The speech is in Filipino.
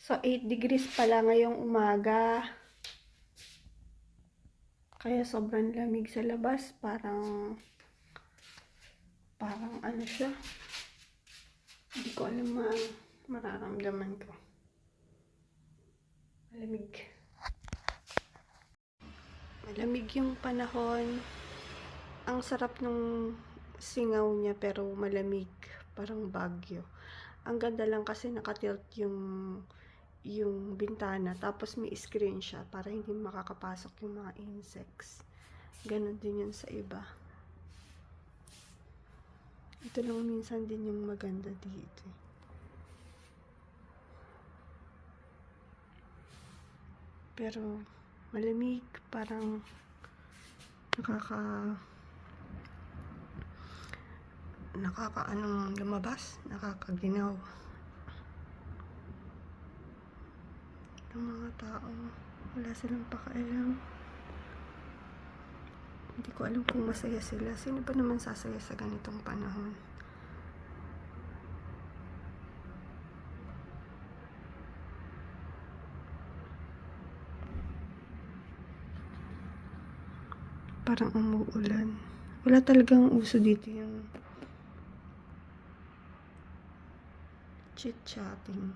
So, 8 degrees pala ngayong umaga. Kaya sobrang lamig sa labas. Parang ano siya. Hindi ko alam mararamdaman ko. Malamig. Malamig yung panahon. Ang sarap nung singaw niya pero malamig. Parang bagyo. Ang ganda lang kasi nakatilt yung bintana. Tapos may screen siya para hindi makakapasok yung mga insects. Ganon din yun sa iba. Ito lang minsan din yung maganda dito. Pero malamig, parang anong lumabas, nakakaginaw. Ang mga tao, wala silang pakialam. Hindi ko alam kung masaya sila. Sino ba naman sasaya sa ganitong panahon? Parang umuulan. Wala talagang uso dito yung chit-chatting.